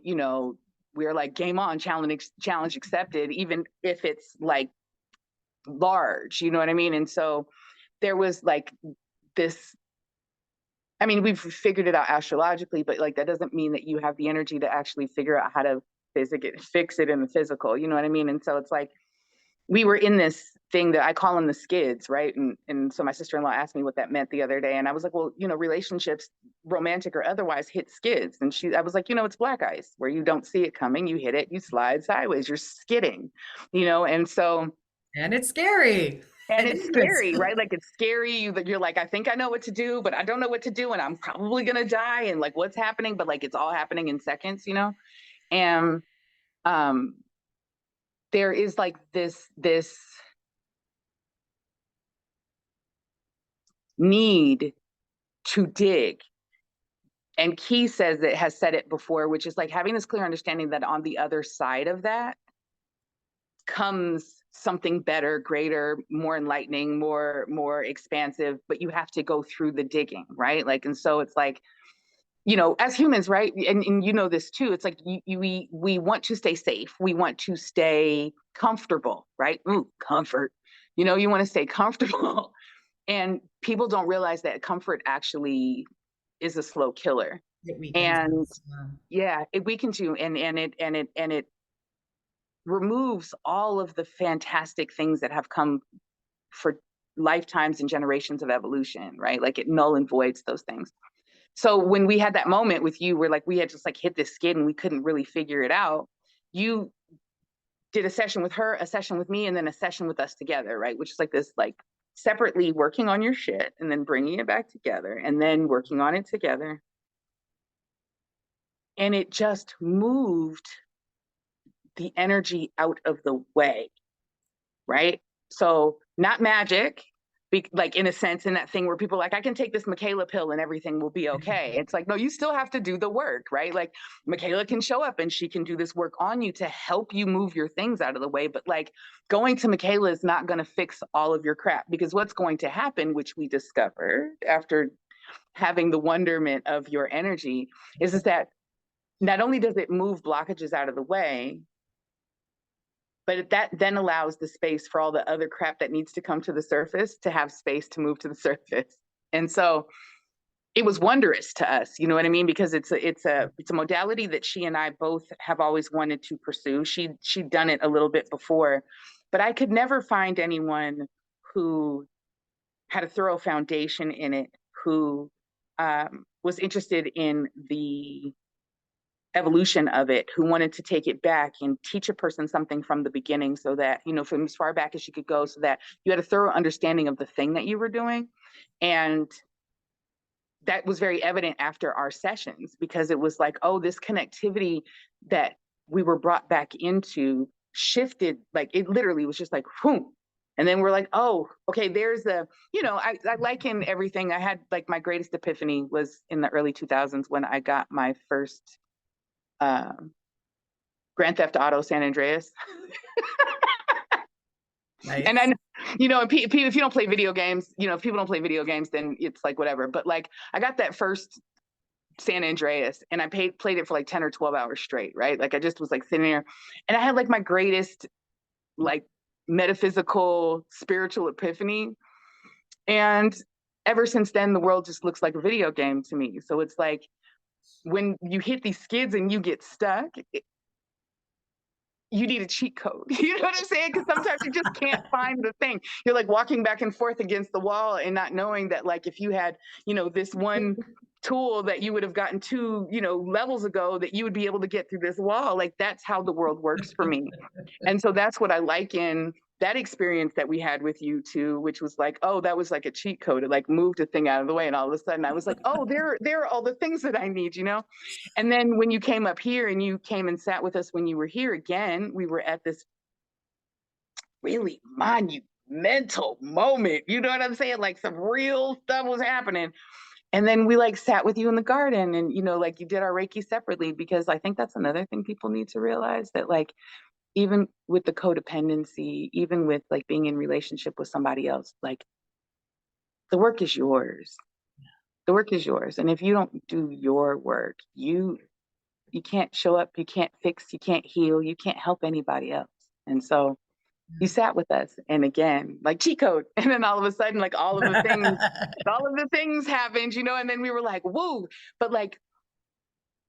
we're like, game on, challenge accepted, even if it's like large, you know what I mean? And so there was like this, I mean, we've figured it out astrologically, but like that doesn't mean that you have the energy to actually figure out how to fix it in the physical, you know what I mean? And so it's like we were in this thing that I call them the skids, right? And so my sister-in-law asked me what that meant the other day, and I was like, well, relationships, romantic or otherwise, hit skids. And I was like, it's black ice where you don't see it coming, you hit it, you slide sideways, you're skidding, and so. And it's scary. And It it's is. scary, right? Like, it's scary. You're like, I think I know what to do, but I don't know what to do, and I'm probably gonna die. And like, what's happening? But like, it's all happening in seconds. And um, there is like this need to dig. And Key has said it before, which is like having this clear understanding that on the other side of that comes something better, greater, more enlightening, more expansive, but you have to go through the digging, right? Like, and so it's like, as humans, right? And this too, it's like we want to stay safe. We want to stay comfortable, right? Ooh, comfort. You want to stay comfortable. And people don't realize that comfort actually is a slow killer. It weakens And us. Yeah. yeah, it weakens you, and it removes all of the fantastic things that have come for lifetimes and generations of evolution, right? Like, it null and voids those things. So when we had that moment with you where like we had just like hit this skid and we couldn't really figure it out, you did a session with her, a session with me, and then a session with us together, right? Which is like this, like, separately working on your shit and then bringing it back together and then working on it together. And it just moved the energy out of the way, right? So not magic, like, in a sense, in that thing where people are like, I can take this Michaela pill and everything will be okay. It's like, no, you still have to do the work, right? Like, Michaela can show up and she can do this work on you to help you move your things out of the way. But like, going to Michaela is not going to fix all of your crap, because what's going to happen, which we discovered after having the wonderment of your energy, is that not only does it move blockages out of the way, but that then allows the space for all the other crap that needs to come to the surface to have space to move to the surface. And so it was wondrous to us, you know what I mean? Because it's a modality that she and I both have always wanted to pursue. She'd done it a little bit before, but I could never find anyone who had a thorough foundation in it, who was interested in the evolution of it, who wanted to take it back and teach a person something from the beginning, so that, you know, from as far back as you could go, so that you had a thorough understanding of the thing that you were doing. And that was very evident after our sessions, because it was like, oh, this connectivity that we were brought back into shifted, like it literally was just like, whoom. And then we're like, oh, okay, there's the, you know, I liken everything. I had like my greatest epiphany was in the early 2000s when I got my first um, Grand Theft Auto San Andreas. Nice. And then, you know, if you don't play video games, you know, if people don't play video games, then it's like whatever. But like, I got that first San Andreas and I played it for like 10 or 12 hours straight, right? Like I just was like sitting there and I had like my greatest like metaphysical spiritual epiphany. And ever since then, the world just looks like a video game to me. So it's like when you hit these skids and you get stuck, you need a cheat code. You know what I'm saying? Because sometimes you just can't find the thing. You're like walking back and forth against the wall and not knowing that, like, if you had, you know, this one tool that you would have gotten two, you know, levels ago, that you would be able to get through this wall. Like, that's how the world works for me. And so that's what I like in that experience that we had with you too, which was like, oh, that was like a cheat code. It like moved a thing out of the way. And all of a sudden I was like, oh, there are all the things that I need, you know? And then when you came up here and you came and sat with us when you were here again, we were at this really monumental moment. You know what I'm saying? Like some real stuff was happening. And then we like sat with you in the garden and, you know, like you did our Reiki separately, because I think that's another thing people need to realize, that like, even with the codependency, even with like being in relationship with somebody else, like the work is yours. The work is yours. And if you don't do your work, you can't show up, you can't fix, you can't heal, you can't help anybody else. And so you sat with us, and again, like cheat code. And then all of a sudden, like all of the things happened, you know, and then we were like, whoa, but like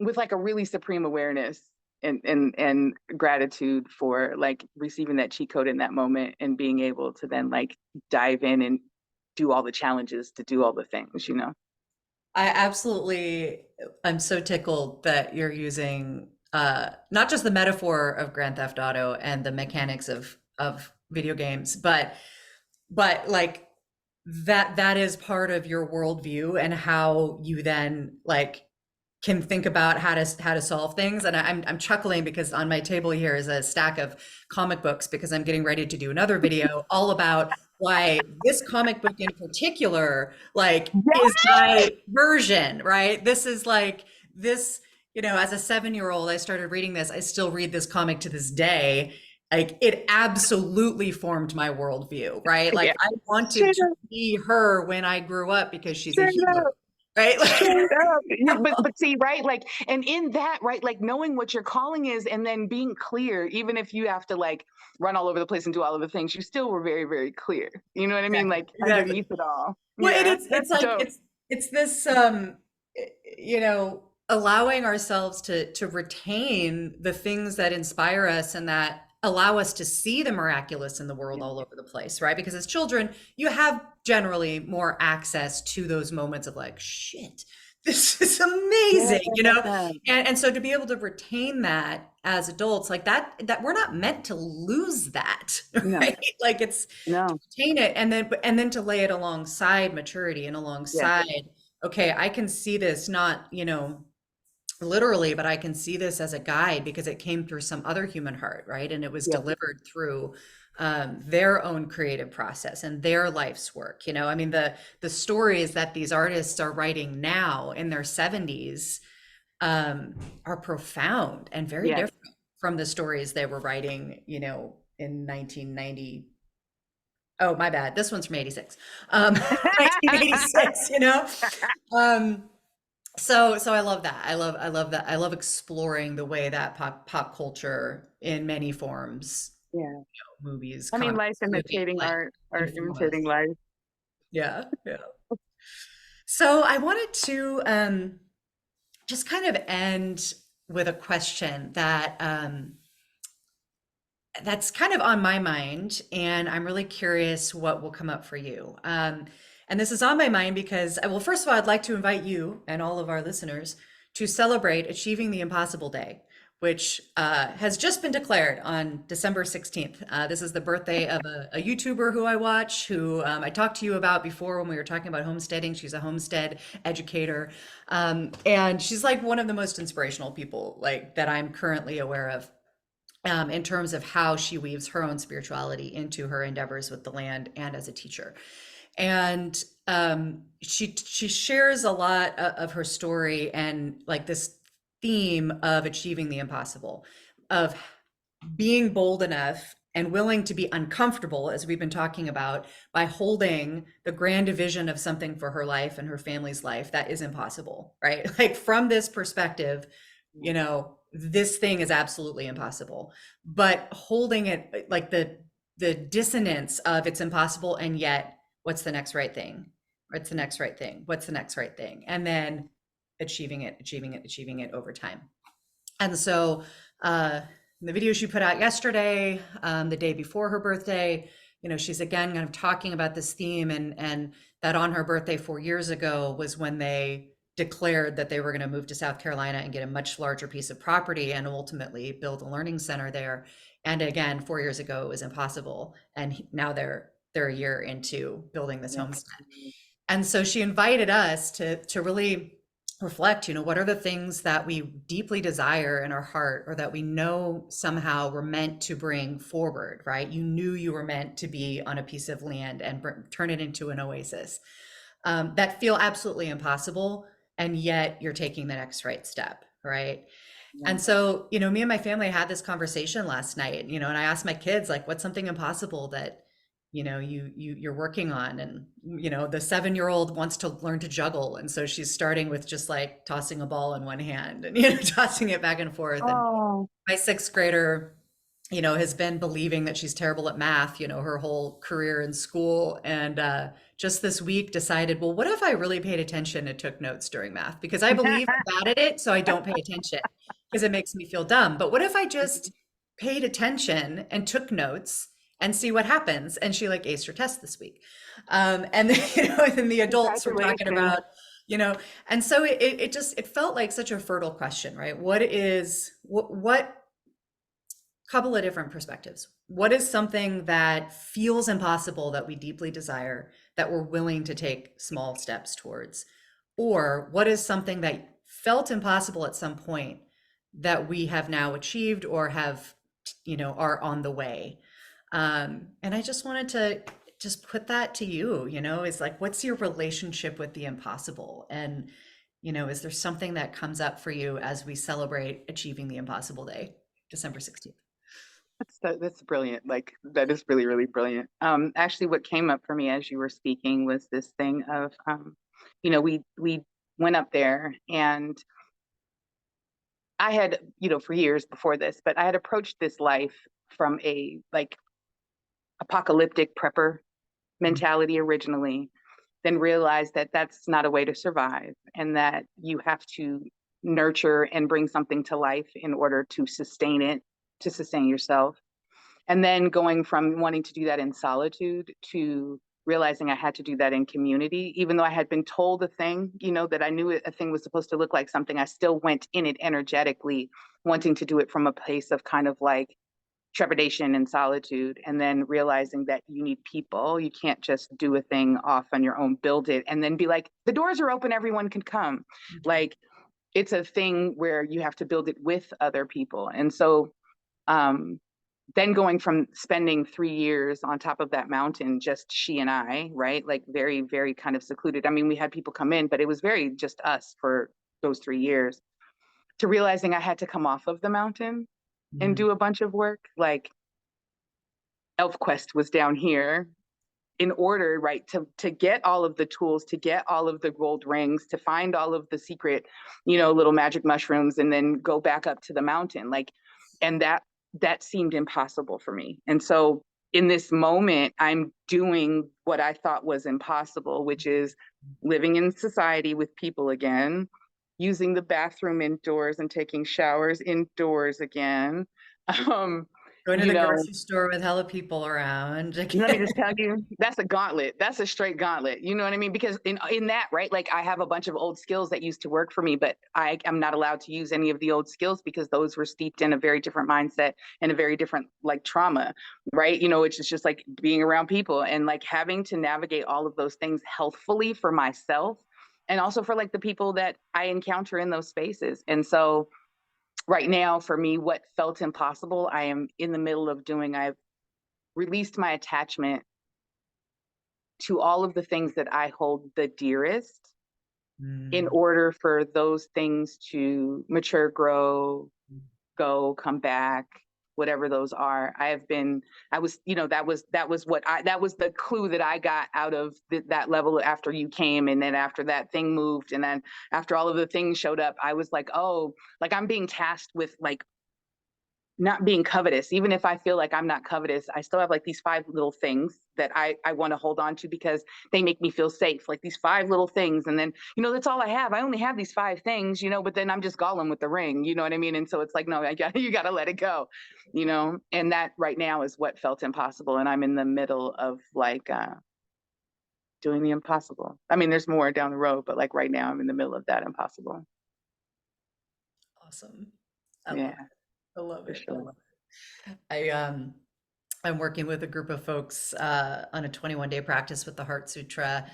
with like a really supreme awareness and gratitude for like receiving that cheat code in that moment and being able to then like dive in and do all the challenges to do all the things, you know. I absolutely, I'm so tickled that you're using not just the metaphor of Grand Theft Auto and the mechanics of video games, but like that is part of your worldview and how you then like can think about how to solve things. And I'm chuckling because on my table here is a stack of comic books, because I'm getting ready to do another video all about why this comic book in particular like is my version, right? This is like this, you know, as a 7-year-old, I started reading this. I still read this comic to this day. Like it absolutely formed my worldview, right? Yeah. Like I wanted Straight to up, be her when I grew up because she's a straight hero, up. right? Straight up. Like, But see, right? Like, and in that, right? Like knowing what your calling is and then being clear, even if you have to like run all over the place and do all of the things, you still were very, very clear. You know what I mean? exactly, Like exactly. underneath it all. Well, and Yeah, it's that's like dope. it's this you know, allowing ourselves to retain the things that inspire us and that allow us to see the miraculous in the world Yeah. all over the place, right? Because as children, you have generally more access to those moments of like, shit, this is amazing, you know? Yeah. And so to be able to retain that as adults, like that we're not meant to lose that, No, right? Like it's no. retain it and then to lay it alongside maturity and Yeah. alongside, okay, I can see this not, you know, literally, but I can see this as a guide because it came through some other human heart, right? And it was Yeah. delivered through their own creative process and their life's work. You know, I mean, the stories that these artists are writing now in their 70s are profound and very Yes. different from the stories they were writing, you know, in 1990. Oh, my bad. This one's from 86. 1986, you know? Um, so I love that. I love that. I love exploring the way that pop culture in many forms, Yeah. movies, I mean, comics, life movies, imitating like art, art inform us. imitating life. Yeah, yeah. So I wanted to just kind of end with a question that that's kind of on my mind, and I'm really curious what will come up for you. And this is on my mind because, well, first of all, I'd like to invite you and all of our listeners to celebrate Achieving the Impossible Day, which has just been declared on December 16th. This is the birthday of a YouTuber who I watch, who I talked to you about before when we were talking about homesteading. She's a homestead educator, and she's like one of the most inspirational people like that I'm currently aware of, in terms of how she weaves her own spirituality into her endeavors with the land and as a teacher. And she shares a lot of her story and like this theme of achieving the impossible, of being bold enough and willing to be uncomfortable, as we've been talking about, by holding the grand vision of something for her life and her family's life that is impossible, right? Like from this perspective, this thing is absolutely impossible, but holding it like the dissonance of it's impossible, and yet what's the next right thing? What's the next right thing? What's the next right thing? And then achieving it over time. And so the video she put out yesterday, the day before her birthday, she's again kind of talking about this theme, and that on her birthday 4 years ago was when they declared that they were going to move to South Carolina and get a much larger piece of property and ultimately build a learning center there. And again, 4 years ago it was impossible, and now they're a year into building this Yeah. homestead. And so she invited us to really reflect, what are the things that we deeply desire in our heart, or that we know somehow we're meant to bring forward, right? You knew you were meant to be on a piece of land and turn it into an oasis, that feel absolutely impossible, and yet you're taking the next right step, right? Yeah. And so, me and my family had this conversation last night, and I asked my kids, like, what's something impossible that, you're working on? And, the 7-year-old wants to learn to juggle. And so she's starting with just like tossing a ball in one hand and, tossing it back and forth. And Oh, my sixth grader, has been believing that she's terrible at math, her whole career in school. And just this week decided, well, what if I really paid attention and took notes during math? Because I believe I'm bad at it, so I don't pay attention because it makes me feel dumb. But what if I just paid attention and took notes and see what happens? And she like aced her test this week. And then, and then the adults were talking congratulations. about, and so it felt like such a fertile question, right? What couple of different perspectives. What is something that feels impossible that we deeply desire, that we're willing to take small steps towards? Or what is something that felt impossible at some point that we have now achieved or have, are on the way? And I just wanted to just put that to you, is like, what's your relationship with the impossible? And, is there something that comes up for you as we celebrate Achieving the Impossible Day, December 16th? That's brilliant. Like that is really, really brilliant. Actually, what came up for me as you were speaking was this thing of, we went up there, and I had, for years before this, but I had approached this life from a like apocalyptic prepper mentality originally, then realized that that's not a way to survive, and that you have to nurture and bring something to life in order to sustain it, to sustain yourself. And then going from wanting to do that in solitude to realizing I had to do that in community, even though I had been told a thing, that I knew a thing was supposed to look like something, I still went in it energetically, wanting to do it from a place of kind of like trepidation and solitude, and then realizing that you need people. You can't just do a thing off on your own, build it, and then be like, the doors are open, everyone can come. Like, it's a thing where you have to build it with other people. And so, then going from spending 3 years on top of that mountain, just she and I, right? Like very, very kind of secluded. I mean, we had people come in, but it was very just us for those 3 years, to realizing I had to come off of the mountain and Mm. do a bunch of work. Like ElfQuest was down here in order, right, to get all of the tools, to get all of the gold rings, to find all of the secret, little magic mushrooms, and then go back up to the mountain. Like, and that seemed impossible for me. And so in this moment, I'm doing what I thought was impossible, which is living in society with people again, using the bathroom indoors and taking showers indoors again. Um, Going to you the know, grocery store with hella people around. let me just tell you, that's a gauntlet. That's a straight gauntlet. You know what I mean? Because in that, right? Like I have a bunch of old skills that used to work for me, but I am not allowed to use any of the old skills because those were steeped in a very different mindset and a very different like trauma, right? You know, it's just like being around people and like having to navigate all of those things healthfully for myself and also for like the people that I encounter in those spaces. And so right now for me, what felt impossible, I am in the middle of doing. I've released my attachment to all of the things that I hold the dearest in Mm. order for those things to mature, grow, go, come back, whatever those are. I was, you know, that was the clue that I got out of that level after you came. And then after that thing moved, and then after all of the things showed up, I was like, oh, like I'm being tasked with like not being covetous. Even if I feel like I'm not covetous, I still have like these five little things that I want to hold on to because they make me feel safe, like these five little things. And then, you know, that's all I have. I only have these five things, you know, but then I'm just Gollum with the ring, you know what I mean? And so it's like, no, you got to let it go, you know? And that right now is what felt impossible. And I'm in the middle of like doing the impossible. I mean, there's more down the road, but like right now I'm in the middle of that impossible. Awesome. I love Yeah, it. I love for it. I sure. love it. I'm working with a group of folks on a 21-day practice with the Heart Sutra.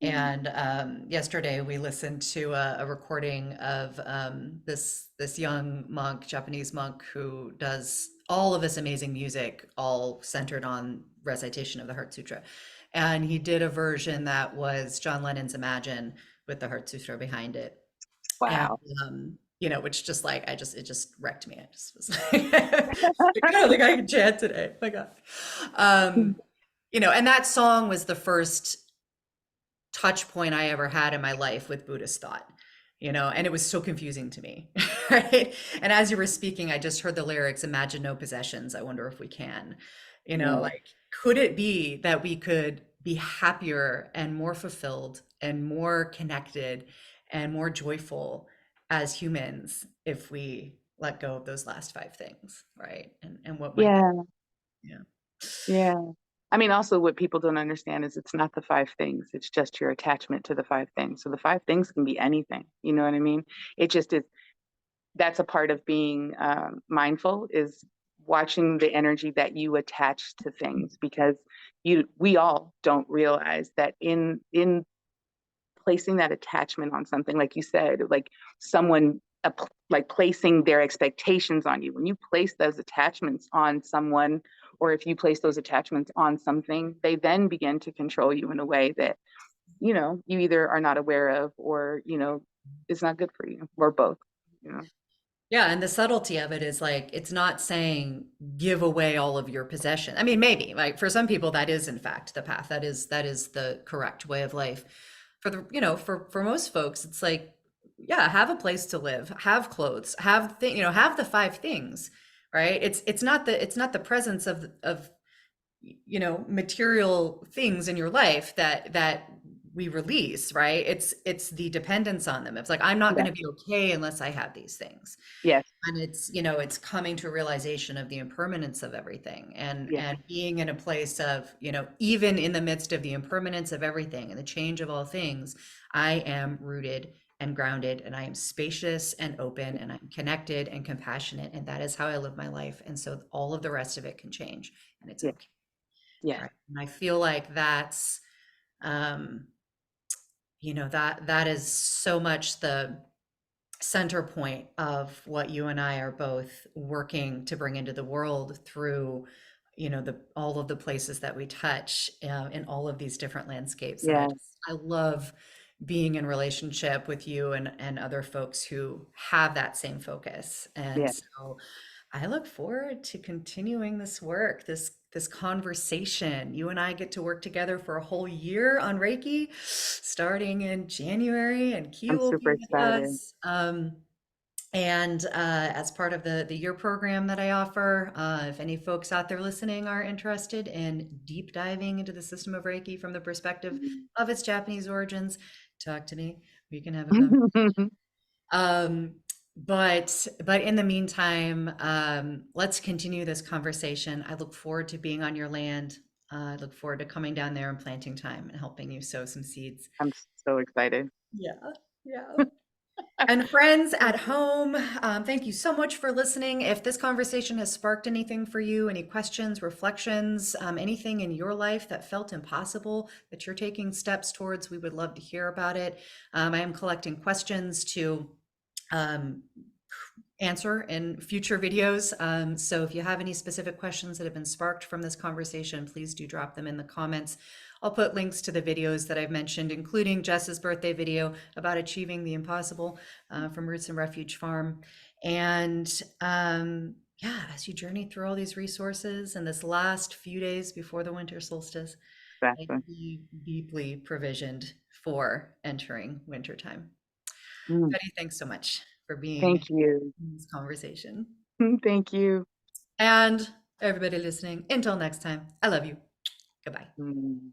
Mm. And yesterday we listened to a recording of this young monk, Japanese monk, who does all of this amazing music, all centered on recitation of the Heart Sutra. And he did a version that was John Lennon's Imagine with the Heart Sutra behind it. And Wow. which just like it just wrecked me. I just was like, I don't think I can chant today. My God. Um, and that song was the first touch point I ever had in my life with Buddhist thought, and it was so confusing to me, right? And as you were speaking, I just heard the lyrics, imagine no possessions. I wonder if we can, Yeah. like, could it be that we could be happier and more fulfilled and more connected and more joyful as humans if we let go of those last five things, right? And what might that, Yeah. yeah. Yeah. I mean, also what people don't understand is it's not the five things. It's just your attachment to the five things. So the five things can be anything. You know what I mean? It just is. That's a part of being mindful is watching the energy that you attach to things because we all don't realize that in placing that attachment on something, like you said, like someone like placing their expectations on you. When you place those attachments on someone, or if you place those attachments on something, they then begin to control you in a way that, you know, you either are not aware of or, you know, it's not good for you or both, you know. Yeah, and the subtlety of it is like it's not saying give away all of your possession. I mean, maybe like for some people that is in fact the path. That is the correct way of life. For the, for most folks, it's like, yeah, have a place to live, have clothes, have the five things, right? It's not the presence of material things in your life that we release, right? It's the dependence on them. It's like I'm not going Yeah. to be okay unless I have these things. Yes. And it's coming to a realization of the impermanence of everything, and Yes. being in a place of, even in the midst of the impermanence of everything and the change of all things, I am rooted and grounded, and I am spacious and open, and I'm connected and compassionate, and that is how I live my life. And so all of the rest of it can change, and it's Yes. okay. Yes. Right. And I feel like that's, um, that is so much the center point of what you and I are both working to bring into the world through, all of the places that we touch, in all of these different landscapes. And Yes. I love being in relationship with you and other folks who have that same focus. And Yes. so I look forward to continuing this work, this conversation. You and I get to work together for a whole year on Reiki, starting in January, and Key I'm will super be with excited. us. And as part of the year program that I offer, if any folks out there listening are interested in deep diving into the system of Reiki from the perspective of its Japanese origins, talk to me. We can have a conversation. Um, but in the meantime, let's continue this conversation. I look forward to being on your land. I look forward to coming down there and planting time and helping you sow some seeds. I'm so excited. Yeah, yeah. And friends at home, thank you so much for listening. If this conversation has sparked anything for you, any questions, reflections, anything in your life that felt impossible that you're taking steps towards, we would love to hear about it. I am collecting questions to um, answer in future videos. So if you have any specific questions that have been sparked from this conversation, please do drop them in the comments. I'll put links to the videos that I've mentioned, including Jess's birthday video about achieving the impossible from Roots and Refuge Farm. And yeah, as you journey through all these resources and this last few days before the winter solstice, may Exactly. you be deeply provisioned for entering wintertime. Mm, Betty, thanks so much for being thank you. in this conversation. Thank you. And everybody listening, until next time, I love you. Goodbye. Mm.